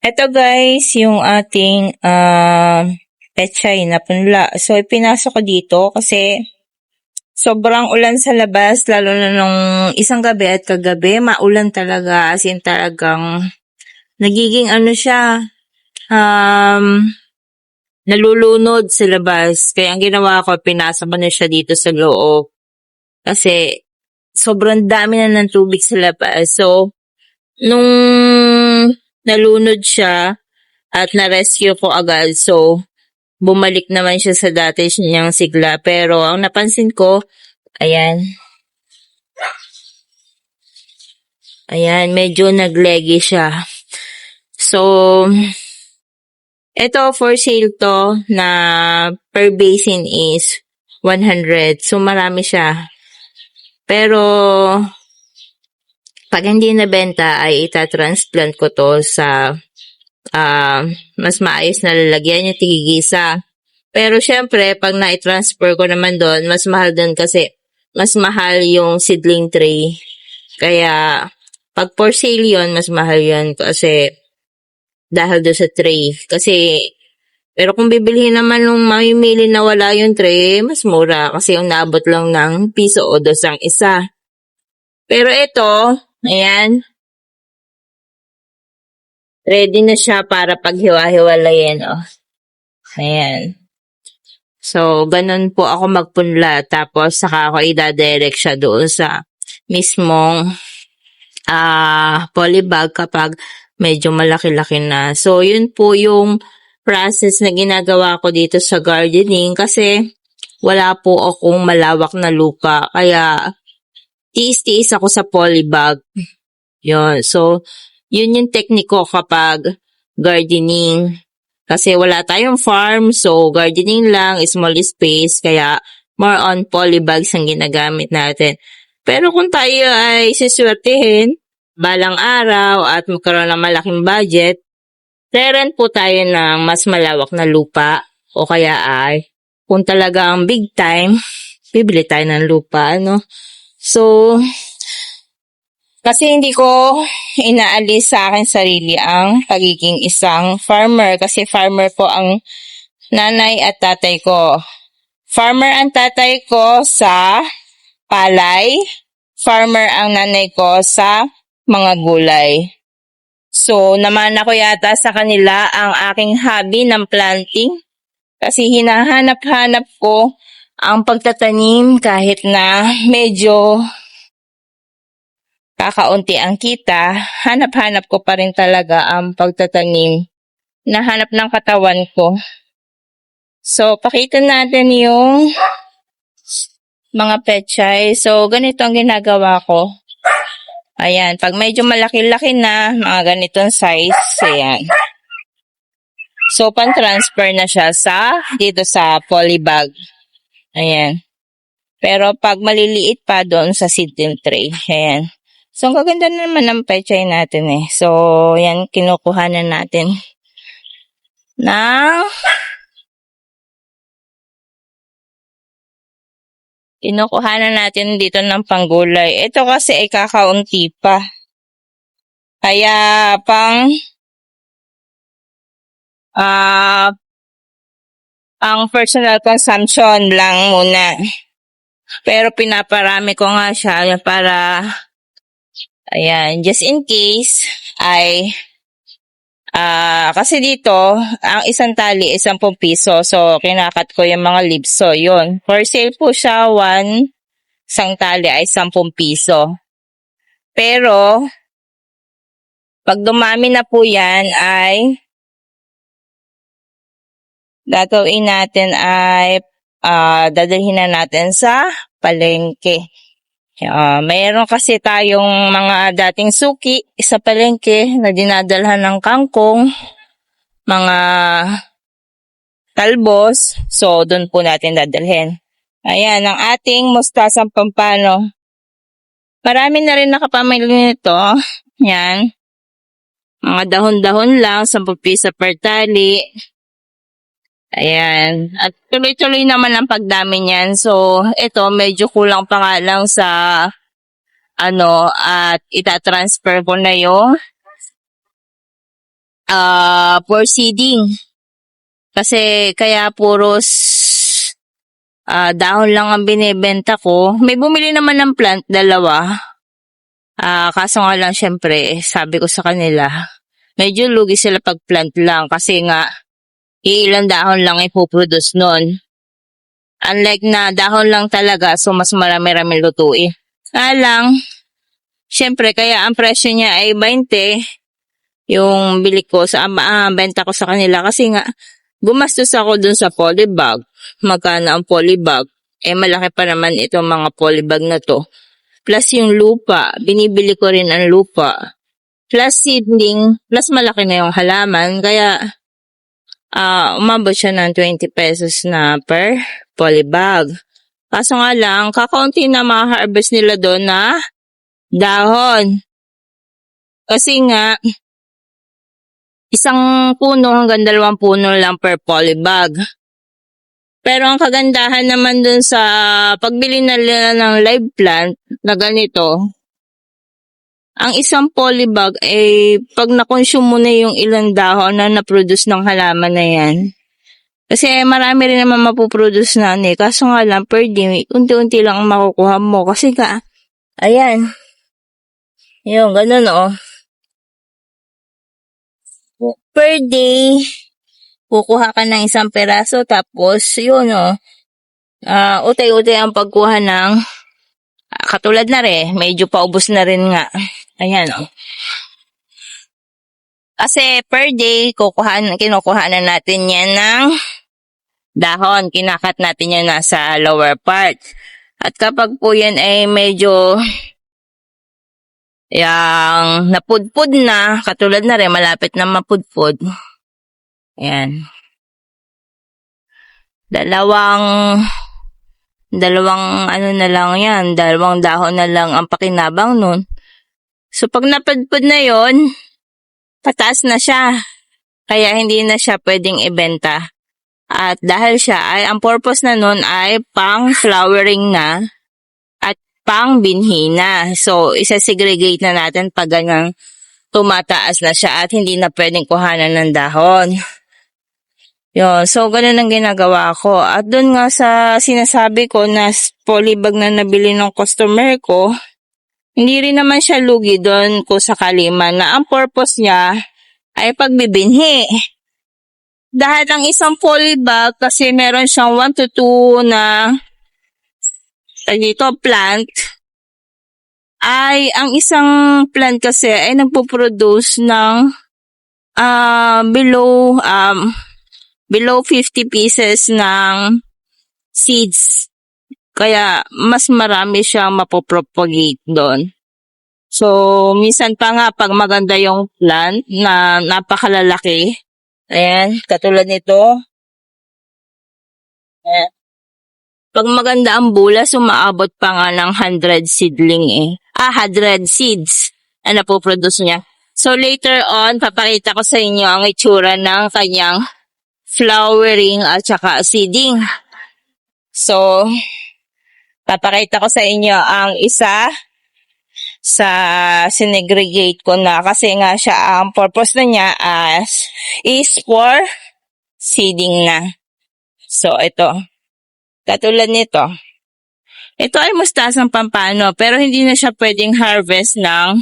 Eto guys, yung ating pechay na punla. So, ipinasok ko dito kasi sobrang ulan sa labas, lalo na nung isang gabi at kagabi. Maulan talaga, as in talagang nagiging siya, um, nalulunod sa labas. Kaya ang ginawa ko, pinasok ko na siya dito sa loob. Kasi sobrang dami na ng tubig sa labas. So, nung nalunod siya at na-rescue ko agad, so bumalik naman siya sa dati niyang sigla. Pero ang napansin ko, ayan, medyo nagleggy siya. So, ito for sale to na per basin is 100. So, marami siya. Pero, pag hindi nabenta ay itatransplant ko to sa mas maayos na lalagyan yung tigigisa. Pero syempre, pag na-transfer ko naman doon, mas mahal doon kasi mas mahal yung seedling tray. Kaya, pag for sale yun, mas mahal yun kasi dahil doon sa tray. Kasi, pero kung bibilhin naman nung mamimili na wala yung tray, mas mura kasi yung naabot lang ng piso o dos ang isa. Pero ito, ayan, ready na siya para paghiwa-hiwalayin, oh. Ayan. So, ganun po ako magpunla. Tapos, saka ako idadirect siya doon sa mismong polybag kapag medyo malaki-laki na. So, yun po yung process na ginagawa ko dito sa gardening kasi wala po akong malawak na lupa. Kaya, tiis-tiis ako sa polybag. Yun. So, yun yung technique ko kapag gardening. Kasi wala tayong farm, so gardening lang, small space, kaya more on polybags ang ginagamit natin. Pero kung tayo ay siswertihin, balang araw at magkaroon ng malaking budget, rerent po tayo ng mas malawak na lupa o kaya ay kung talagang big time, bibili tayo ng lupa, ano? So, kasi hindi ko inaalis sa akin sarili ang pagiging isang farmer kasi farmer po ang nanay at tatay ko. Farmer ang tatay ko sa palay, farmer ang nanay ko sa mga gulay. So, naman ako yata sa kanila ang aking hobby ng planting kasi hinahanap-hanap ko ang pagtatanim kahit na medyo kakaunti ang kita, hanap-hanap ko pa rin talaga ang pagtatanim na hanap ng katawan ko. So, pakita natin yung mga pechay. So, ganito ang ginagawa ko. Ayan, pag medyo malaki-laki na, mga ganitong size, ayan. So, pan-transfer na siya dito sa polybag. Ayan. Pero pag maliliit pa doon sa seedling tray, ayan. So, ang gaganda naman ng pechay natin eh. So, yan, kinukuha na natin dito ng panggulay. Ito kasi ay kakaunti pa. Kaya, pang personal consumption lang muna. Pero pinaparami ko nga siya para ayan, just in case ay kasi dito, ang isang tali ay 10 piso. So, kinakat ko yung mga leaves. So, yun. For sale po siya, isang tali ay 10 piso. Pero, pag dumami na po yan ay gagawin natin ay dadalhin na natin sa palengke. Mayroon kasi tayong mga dating suki sa palengke na dinadalhan ng kangkong, mga talbos. So, doon po natin dadalhin. Ayan, ang ating mustasang pampano. Marami na rin nakapamili nito. Yan. Mga dahon-dahon lang, 10 piso per tali. Ayan. At tuloy-tuloy naman ang pagdami niyan. So, ito medyo kulang pa nga lang sa at itatransfer ko na yung for seeding. Kasi kaya puros dahon lang ang binebenta ko. May bumili naman ng plant, 2. Kaso nga lang syempre, sabi ko sa kanila, medyo lugi sila pag plant lang kasi nga ilang dahon lang ipoproduce nun. Unlike na dahon lang talaga, so mas marami-rami lutuin. Lang, syempre kaya ang presyo niya ay 20 yung bili ko sa benta ko sa kanila kasi nga gumastos ako dun sa polybag. Magkano ang polybag? Malaki pa naman itong mga polybag na to. Plus yung lupa, binibili ko rin ang lupa. Plus seedling, plus malaki na yung halaman. Kaya, umabot siya ng 20 pesos na per polybag. Kaso nga lang, kakaunti na ma-harvest nila doon na dahon. Kasi nga, isang puno hanggang 2 puno lang per polybag. Pero ang kagandahan naman dun sa pagbili nila ng live plant na ganito, ang isang polybag pag na-consume mo na yung ilang dahon na na-produce ng halaman na yan. Kasi marami rin naman mapuproduce na kaso nga lang per day, unti-unti lang ang makukuha mo. Kasi ayan, yung ganun per day, kukuha ka ng 1 peraso, tapos yun utay-utay ang pagkuha ng katulad na rin, medyo paubos na rin nga. Ayan Kasi per day, kinukuha na natin yan ng dahon. Kinakat natin yan nasa lower part. At kapag po yan ay medyo yung napudpud na, katulad na rin, malapit na mapudpud. Ayan. Dalawang na lang yan, 2 dahon na lang ang pakinabang nun. So pag napudpud na yon, pataas na siya. Kaya hindi na siya pwedeng ibenta. At dahil siya ang purpose na nun ay pang flowering na at pang binhi na. So isa-segregate na natin pag ganyan tumataas na siya at hindi na pwedeng kuhanan ng dahon. Yun, so ganun ang ginagawa ko. At dun nga sa sinasabi ko na polybag na nabili ng customer ko, hindi rin naman siya lugi doon ko sa kaliman na ang purpose niya ay pagbibinhi. Dahil ang isang polybag kasi meron siyang 1 to 2 na plant, ay ang isang plant kasi ay nagpo-produce ng below 50 pieces ng seeds. Kaya mas marami siyang mapopropagate doon. So, minsan pa nga pag maganda yung plant na napakalalaki, ayan, katulad nito. Ayan. Pag maganda ang bulas, umaabot pa nga ng 100 seedling 100 seeds na napoproduce niya. So, later on, papakita ko sa inyo ang itsura ng kanyang flowering at saka seeding. So, papakita ko sa inyo ang isa sa sinegregate ko na kasi nga siya ang purpose na niya is for seeding na. So, ito. Katulad nito. Ito ay mustasang pampano pero hindi na siya pwedeng harvest ng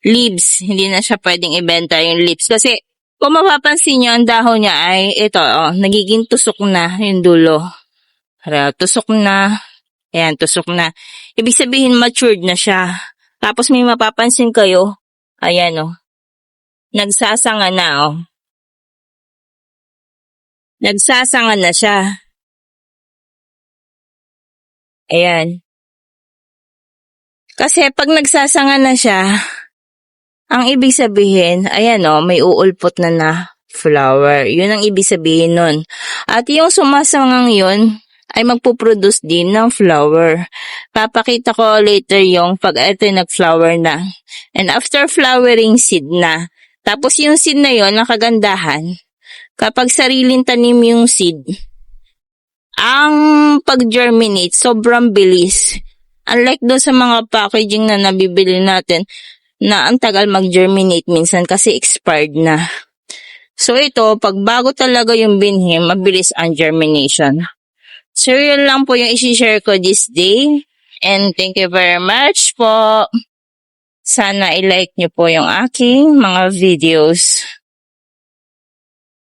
leaves. Hindi na siya pwedeng ibenta yung leaves. Kasi, kung mapapansin nyo, ang dahon niya ay ito, nagiging tusok na yung dulo. Tusok na. Ayan, tusok na. Ibig sabihin, matured na siya. Tapos may mapapansin kayo, ayan nagsasanga na Nagsasanga na siya. Ayan. Kasi pag nagsasanga na siya, ang ibig sabihin, ayan may uulpot na flower. Yun ang ibig sabihin nun. At yung sumasangang yun, ay magpuproduce din ng flower. Papakita ko later yung pag ito nag-flower na. And after flowering, seed na. Tapos yung seed na yun, nakagandahan. Kapag sariling tanim yung seed, ang pag-germinate, sobrang bilis. Unlike doon sa mga packaging na nabibili natin, na ang tagal mag-germinate minsan kasi expired na. So ito, pag bago talaga yung binhi, mabilis ang germination. So yun lang po yung isi-share ko this day. And thank you very much po. Sana i-like nyo po yung aking mga videos.